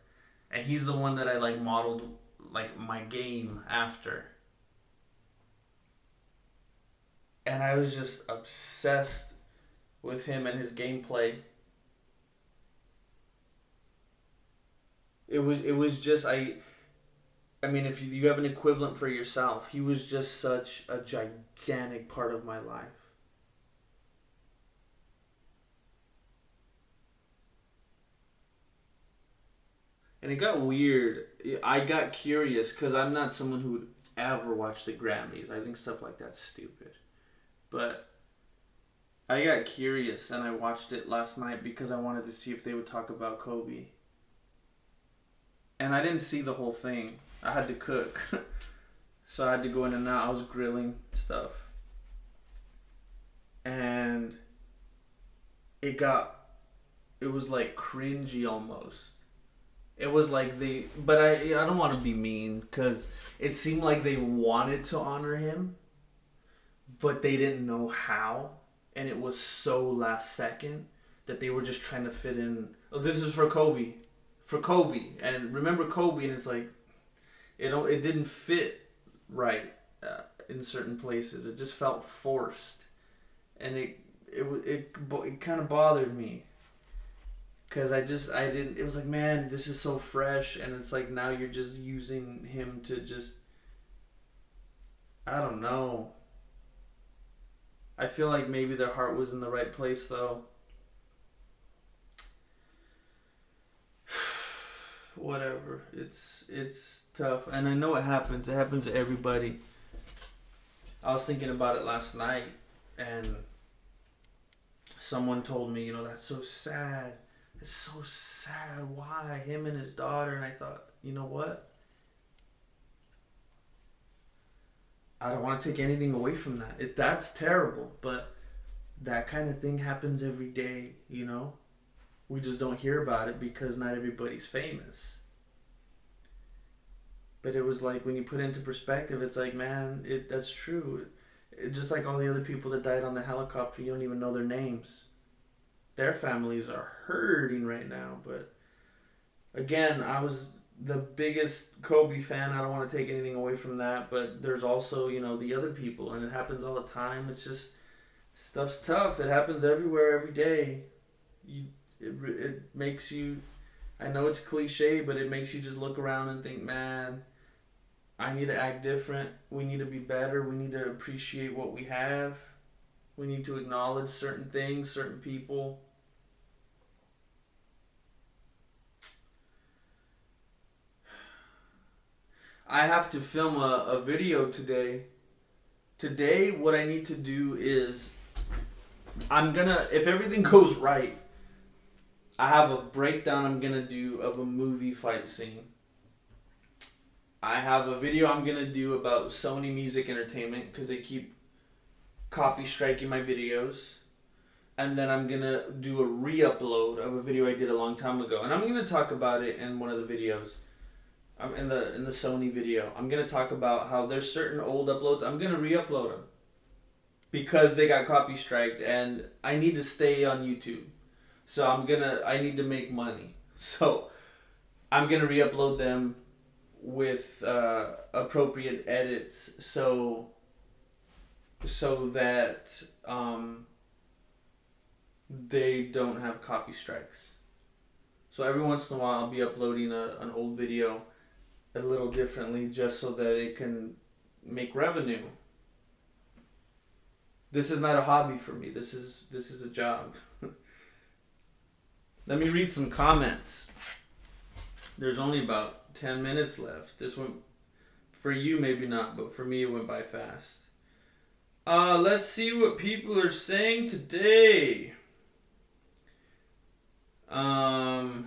And he's the one that I like modeled like my game after. And I was just obsessed with him and his gameplay. It was just I mean, if you have an equivalent for yourself, he was just such a gigantic part of my life. And it got weird. I got curious because I'm not someone who would ever watch the Grammys. I think stuff like that's stupid. But I got curious and I watched it last night because I wanted to see if they would talk about Kobe. And I didn't see the whole thing. I had to cook. So I had to go in and out. I was grilling stuff. And it was like cringy almost. It was like but I don't want to be mean because it seemed like they wanted to honor him, but they didn't know how. And it was so last second that they were just trying to fit in. Oh, this is for Kobe. For Kobe. And remember Kobe, and it's like, it didn't fit right in certain places. It just felt forced. And it kind of bothered me. Because I didn't, it was like, man, this is so fresh. And it's like, now you're just using him to just, I don't know. I feel like maybe their heart was in the right place, though. Whatever. It's tough. And I know it happens. It happens to everybody. I was thinking about it last night. And someone told me, that's so sad. It's so sad. Why? Him and his daughter. And I thought, you know what? I don't want to take anything away from that. That's terrible. But that kind of thing happens every day, We just don't hear about it because not everybody's famous. But it was like, when you put it into perspective, it's like, man, that's true. Just like all the other people that died on the helicopter, you don't even know their names. Their families are hurting right now. But again, I was the biggest Kobe fan. I don't want to take anything away from that. But there's also, the other people. And it happens all the time. It's just, stuff's tough. It happens everywhere, every day. It makes you, I know it's cliche, but it makes you just look around and think, man, I need to act different. We need to be better. We need to appreciate what we have. We need to acknowledge certain things, certain people. I have to film a video today. Today, what I need to do is, if everything goes right, I have a breakdown I'm going to do of a movie fight scene. I have a video I'm gonna do about Sony Music Entertainment because they keep copy striking my videos. And then I'm gonna do a re-upload of a video I did a long time ago, and I'm gonna talk about it in one of the videos. In the Sony video, I'm gonna talk about how there's certain old uploads. I'm gonna re-upload them because they got copy striked, and I need to stay on YouTube. So I need to make money. So I'm gonna re-upload them with appropriate edits, so that they don't have copy strikes. So every once in a while I'll be uploading an old video a little differently just so that it can make revenue. This is not a hobby for me. This is a job. Let me read some comments. There's only about 10 minutes left. This one, for you maybe not, but for me it went by fast. Let's see what people are saying today. I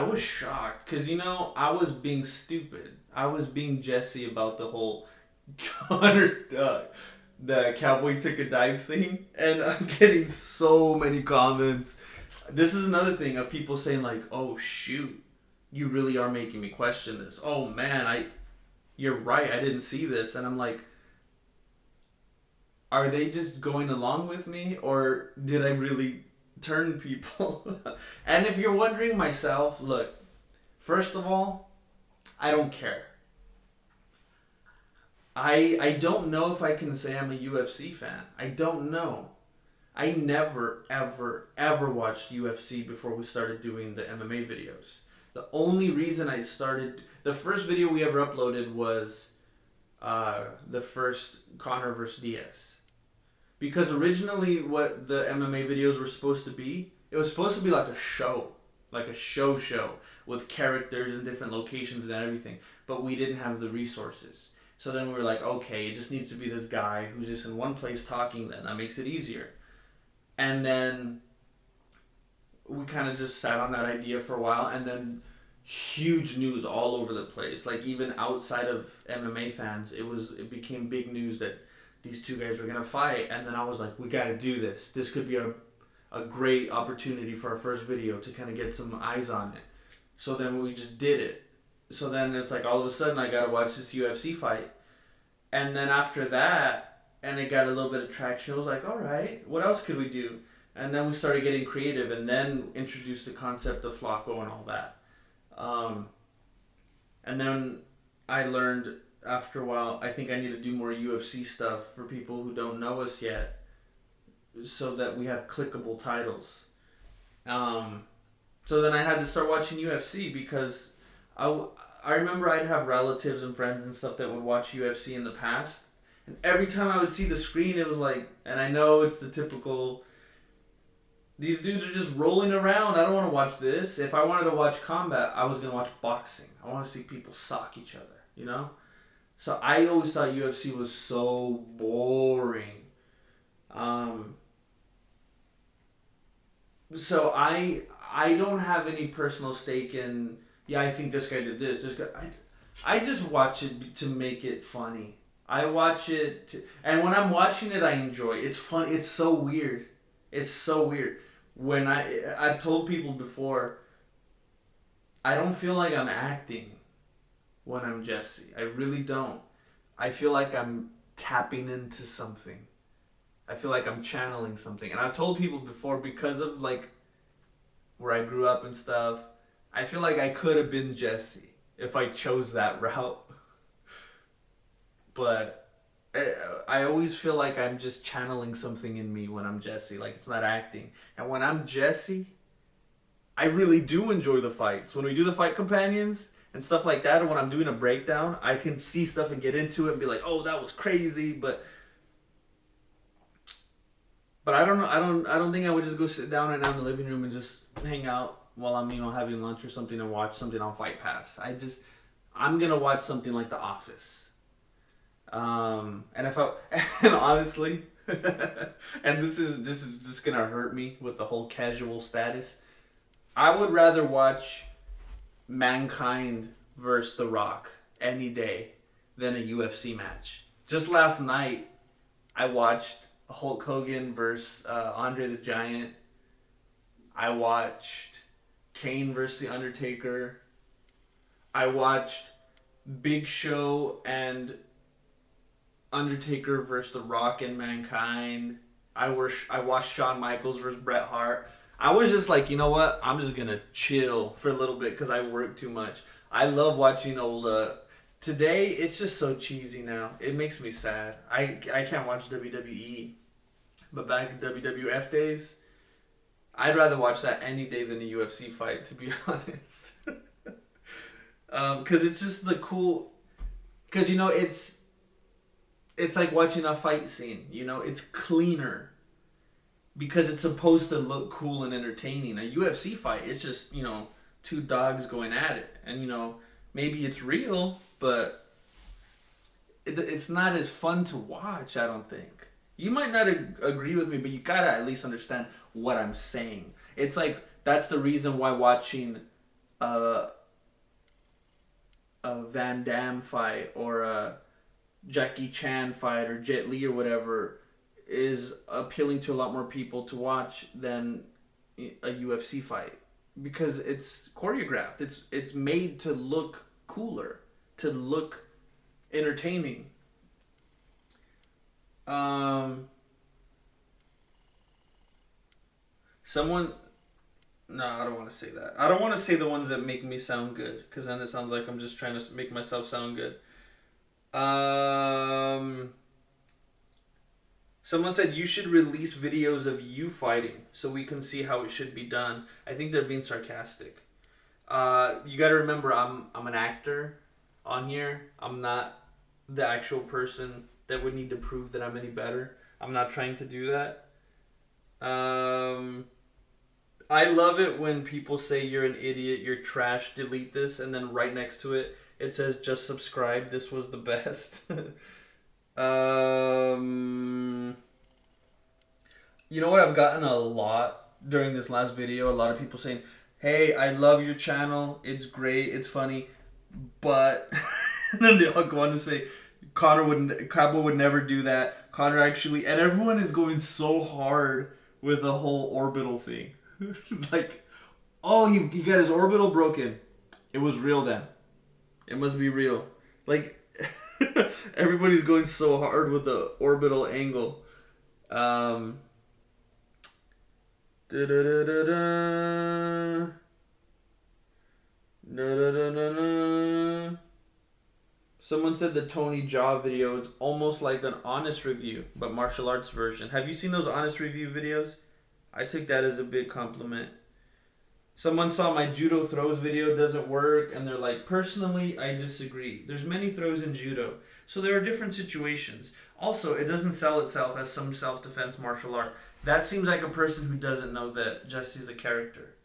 was shocked because I was being stupid. I was being Jesse about the whole the cowboy took a dive thing, and I'm getting so many comments. This is another thing of people saying like, "Oh shoot, you really are making me question this. Oh man, you're right. I didn't see this," and I'm like, are they just going along with me, or did I really turn people? And if you're wondering myself, look, first of all, I don't care. I don't know if I can say I'm a UFC fan. I don't know. I never, ever, ever watched UFC before we started doing the MMA videos. The only reason the first video we ever uploaded was the first Conor versus Diaz. Because originally what the MMA videos were supposed to be, it was supposed to be like a show. Like a show with characters and different locations and everything. But we didn't have the resources. So then we were like, okay, it just needs to be this guy who's just in one place talking then. That makes it easier. And then we kind of just sat on that idea for a while, and then huge news all over the place. Like even outside of MMA fans, it became big news that these two guys were gonna fight, and then I was like, we gotta do this. This could be a great opportunity for our first video to kind of get some eyes on it. So then we just did it. So then it's like all of a sudden I gotta watch this UFC fight. And then after that, and it got a little bit of traction, I was like, all right, what else could we do? And then we started getting creative, and then introduced the concept of Flacco and all that. And then I learned after a while, I think I need to do more UFC stuff for people who don't know us yet, so that we have clickable titles. So then I had to start watching UFC because I remember I'd have relatives and friends and stuff that would watch UFC in the past. And every time I would see the screen, it was like, and I know it's the typical, these dudes are just rolling around. I don't want to watch this. If I wanted to watch combat, I was going to watch boxing. I want to see people sock each other, So I always thought UFC was so boring. So I don't have any personal stake in, I think this guy did this. I just watch it to make it funny. I watch it, and when I'm watching it, I enjoy it. It's fun. It's so weird. It's so weird. When I've told people before, I don't feel like I'm acting when I'm Jesse. I really don't. I feel like I'm tapping into something. I feel like I'm channeling something. And I've told people before, because of like where I grew up and stuff, I feel like I could have been Jesse if I chose that route. But I always feel like I'm just channeling something in me when I'm Jesse. Like it's not acting. And when I'm Jesse, I really do enjoy the fights. When we do the fight companions and stuff like that, or when I'm doing a breakdown, I can see stuff and get into it and be like, oh, that was crazy. But I don't know. I don't think I would just go sit down right now in the living room and just hang out while I'm having lunch or something and watch something on Fight Pass. I'm gonna watch something like The Office. And honestly, and this is just gonna hurt me with the whole casual status. I would rather watch Mankind versus The Rock any day than a UFC match. Just last night, I watched Hulk Hogan versus Andre the Giant. I watched Kane versus The Undertaker. I watched Big Show and Undertaker versus The Rock and Mankind. I watched Shawn Michaels versus Bret Hart. I was just like, you know what? I'm just gonna chill for a little bit because I work too much. I love watching old. Today it's just so cheesy now. It makes me sad. I can't watch WWE, but back in WWF days, I'd rather watch that any day than a UFC fight. To be honest, because it's just the cool. Because it's like watching a fight scene. It's cleaner because it's supposed to look cool and entertaining. A UFC fight, it's just, two dogs going at it. And, maybe it's real, but it's not as fun to watch, I don't think. You might not agree with me, but you gotta at least understand what I'm saying. It's like, that's the reason why watching a Van Damme fight or a Jackie Chan fight or Jet Li or whatever is appealing to a lot more people to watch than a UFC fight, because it's choreographed. It's made to look cooler, to look entertaining. Someone No, I don't want to say that. I don't want to say the ones that make me sound good, because then it sounds like I'm just trying to make myself sound good. Someone said you should release videos of you fighting so we can see how it should be done. I think they're being sarcastic. You got to remember, I'm an actor on here. I'm not the actual person that would need to prove that I'm any better. I'm not trying to do that. I love it when people say you're an idiot, you're trash, delete this, and then right next to it, it says just subscribe, this was the best. You know what I've gotten a lot during this last video? A lot of people saying, hey, I love your channel, it's great, it's funny, but... and then they all go on to say, Cabo would never do that. Connor actually... And everyone is going so hard with the whole orbital thing. Like, oh, he got his orbital broken. It was real then. It must be real. Like, everybody's going so hard with the orbital angle. Someone said the Tony Jaa video is almost like an honest review, but martial arts version. Have you seen those honest review videos? I took that as a big compliment. Someone saw my judo throws video, doesn't work, and they're like, personally, I disagree. There's many throws in judo, so there are different situations. Also, it doesn't sell itself as some self-defense martial art. That seems like a person who doesn't know that Jesse's a character.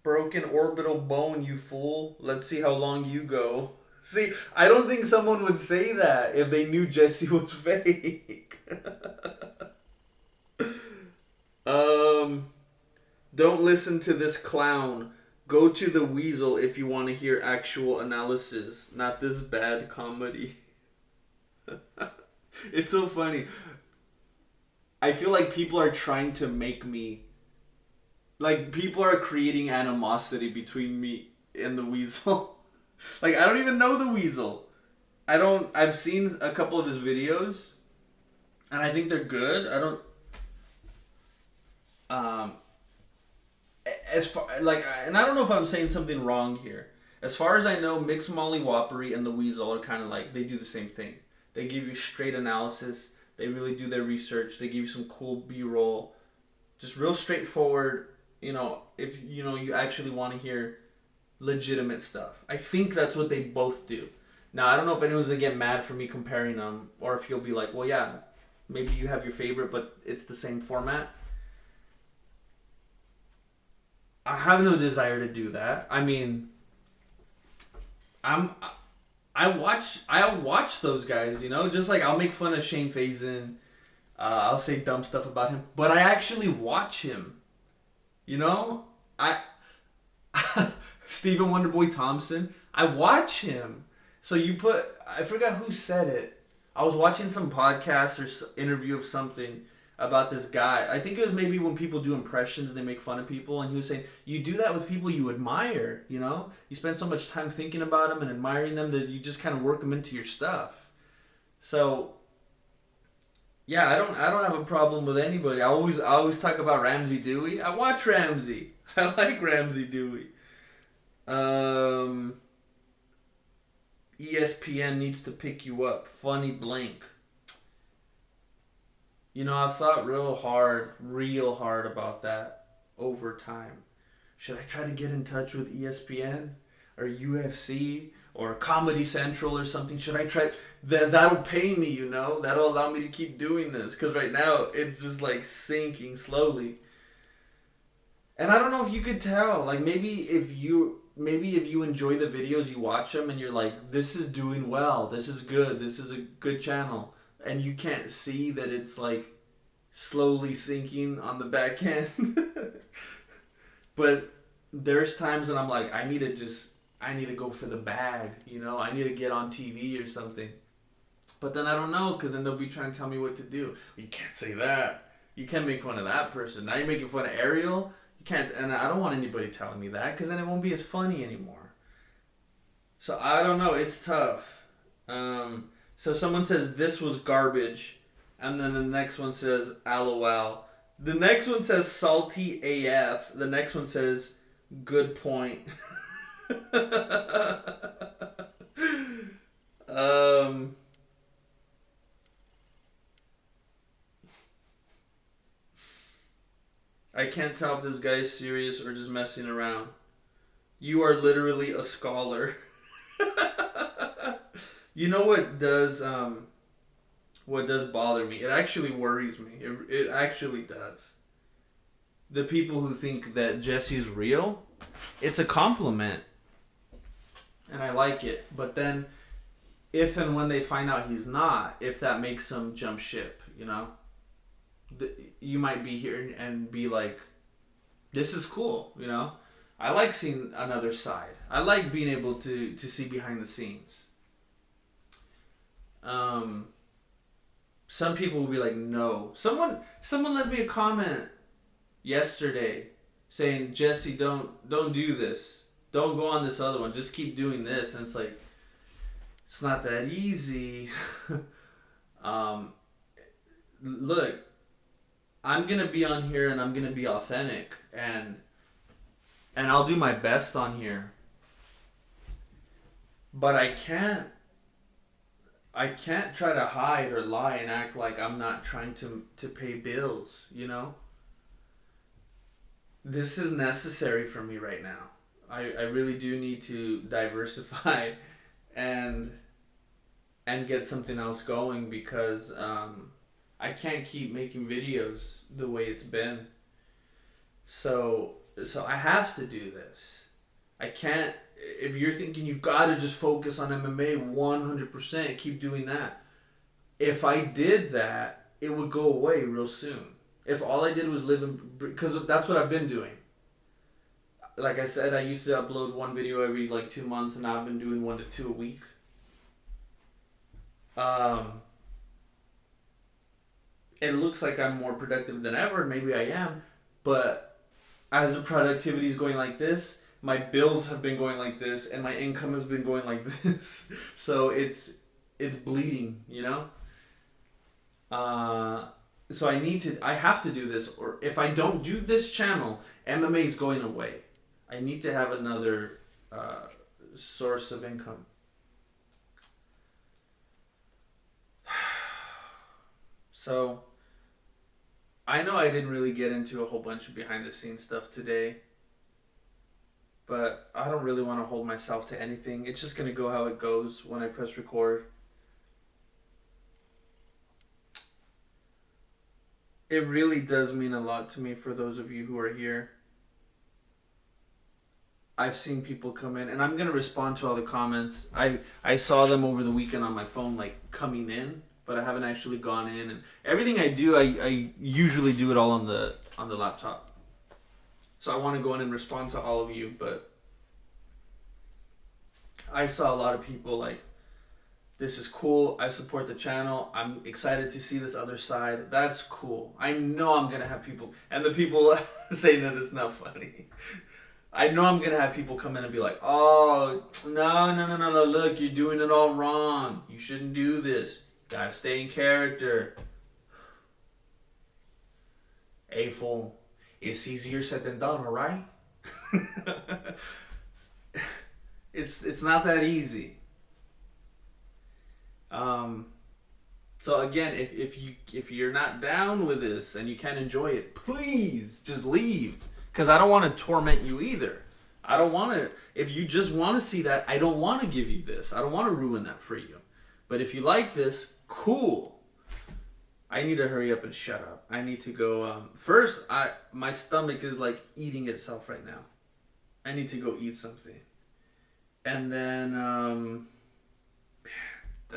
Broken orbital bone, you fool. Let's see how long you go. See, I don't think someone would say that if they knew Jesse was fake. Don't listen to this clown. Go to the Weasel if you want to hear actual analysis, not this bad comedy. It's so funny. I feel like people are trying to make me... Like, people are creating animosity between me and the Weasel. Like, I don't even know the Weasel. I've seen a couple of his videos, and I think they're good. And I don't know if I'm saying something wrong here. As far as I know, Mixed Molly Whoppery and the Weasel are kind of like, they do the same thing. They give you straight analysis. They really do their research. They give you some cool B-roll. Just real straightforward, if, you actually want to hear legitimate stuff. I think that's what they both do. Now, I don't know if anyone's going to get mad for me comparing them, or if you'll be like, well, yeah, maybe you have your favorite, but it's the same format. I have no desire to do that. I mean, I watch those guys, just like I'll make fun of Shane Faison. I'll say dumb stuff about him, but I actually watch him. You know, I Stephen Wonderboy Thompson. I watch him. So I forgot who said it. I was watching some podcast or interview of something about this guy. I think it was maybe when people do impressions and they make fun of people, and he was saying, you do that with people you admire, you know? You spend so much time thinking about them and admiring them that you just kind of work them into your stuff. So, yeah, I don't have a problem with anybody. I always talk about Ramsey Dewey. I watch Ramsey. I like Ramsey Dewey. ESPN needs to pick you up. Funny blank. You know, I've thought real hard about that over time. Should I try to get in touch with ESPN or UFC or Comedy Central or something? Should I try? That'll pay me, you know? That'll allow me to keep doing this. Because right now, it's just like sinking slowly. And I don't know if you could tell. Like, maybe if you enjoy the videos, you watch them and you're like, this is doing well. This is good. This is a good channel. And you can't see that it's like slowly sinking on the back end. But there's times when I'm like, I need to go for the bag, you know? I need to get on TV or something. But then I don't know, because then they'll be trying to tell me what to do. You can't say that. You can't make fun of that person. Now you're making fun of Ariel. You can't, and I don't want anybody telling me that, because then it won't be as funny anymore. So I don't know. It's tough. So someone says this was garbage, and then the next one says LOL. The next one says salty AF. The next one says good point. I can't tell if this guy is serious or just messing around. You are literally a scholar. You know what does bother me? It actually worries me. It actually does. The people who think that Jesse's real, it's a compliment. And I like it. But then, if and when they find out he's not, if that makes them jump ship, you know? You might be here and be like, this is cool, you know? I like seeing another side. I like being able to see behind the scenes. Some people will be like, no. Someone left me a comment yesterday saying, Jesse, don't do this. Don't go on this other one. Just keep doing this. And it's like, it's not that easy. Look, I'm going to be on here and I'm going to be authentic. And I'll do my best on here. But I can't try to hide or lie and act like I'm not trying to pay bills, you know? This is necessary for me right now. I really do need to diversify and get something else going, because I can't keep making videos the way it's been. So I have to do this. I can't. If you're thinking you gotta just focus on MMA 100%, keep doing that. If I did that, it would go away real soon. If all I did was live in, because that's what I've been doing. Like I said, I used to upload one video every like 2 months, and now I've been doing 1 to 2 a week. It looks like I'm more productive than ever, and maybe I am, but as the productivity is going like this, my bills have been going like this, and my income has been going like this. So it's bleeding, you know? So I have to do this, or if I don't do this channel, MMA is going away. I need to have another source of income. So, I know I didn't really get into a whole bunch of behind the scenes stuff today, but I don't really want to hold myself to anything. It's just going to go how it goes when I press record. It really does mean a lot to me for those of you who are here. I've seen people come in, and I'm going to respond to all the comments. I saw them over the weekend on my phone, like, coming in. but I haven't actually gone in. And everything I do, I usually do it all on the laptop. So I want to go in and respond to all of you, but I saw a lot of people like, this is cool. I support the channel. I'm excited to see this other side. That's cool. I know I'm going to have people, and the people saying that it's not funny. I know I'm going to have people come in and be like, oh, no. Look, you're doing it all wrong. You shouldn't do this. Gotta stay in character. Hey, fool. It's easier said than done, all right? It's not that easy. So again, if you're not down with this and you can't enjoy it, please just leave. Because I don't want to torment you either. I don't want to. If you just want to see that, I don't want to give you this. I don't want to ruin that for you. But if you like this, cool. I need to hurry up and shut up. I need to go. First, my stomach is like eating itself right now. I need to go eat something, and then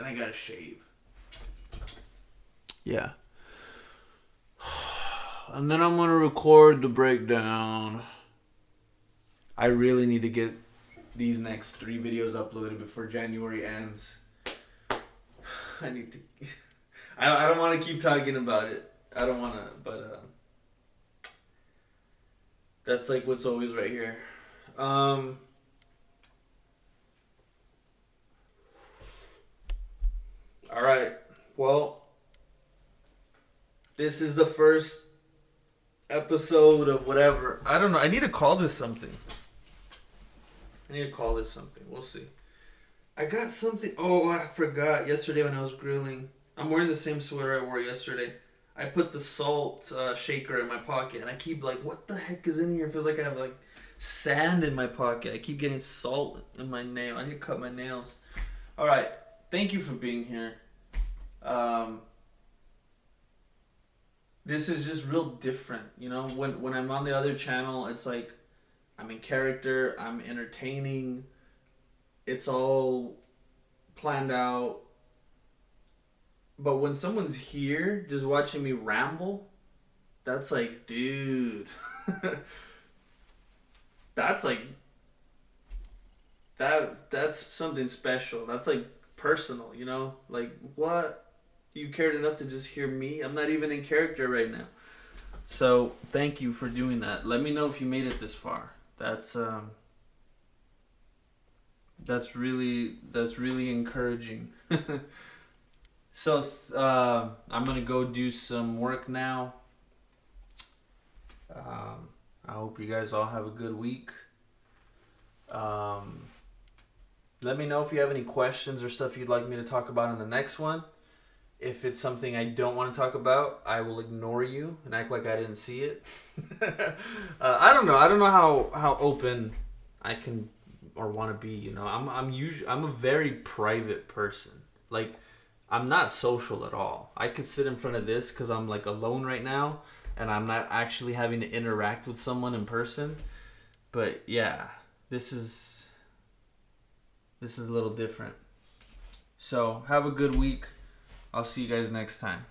I gotta shave. Yeah. And then I'm gonna record the breakdown. I really need to get these next 3 videos uploaded before January ends. I need to. I don't want to keep talking about it. I don't want to, but that's like what's always right here. All right. Well, this is the first episode of whatever. I don't know. I need to call this something. We'll see. I got something. Oh, I forgot. Yesterday when I was grilling, I'm wearing the same sweater I wore yesterday. I put the salt shaker in my pocket, and I keep like, what the heck is in here? It feels like I have like sand in my pocket. I keep getting salt in my nail. I need to cut my nails. All right. Thank you for being here. This is just real different, you know. When I'm on the other channel, it's like I'm in character, I'm entertaining, it's all planned out. But when someone's here just watching me ramble, that's like, dude, that's like that's something special. That's like personal, you know. Like, what? You cared enough to just hear me? I'm not even in character right now. So thank you for doing that. Let me know if you made it this far. That's really encouraging. So I'm gonna go do some work now. I hope you guys all have a good week. Let me know if you have any questions or stuff you'd like me to talk about in the next one. If it's something I don't want to talk about, I will ignore you and act like I didn't see it. I don't know. I don't know how open I can or want to be. You know, I'm a very private person. Like, I'm not social at all. I could sit in front of this because I'm like alone right now, and I'm not actually having to interact with someone in person. But yeah, this is a little different. So have a good week. I'll see you guys next time.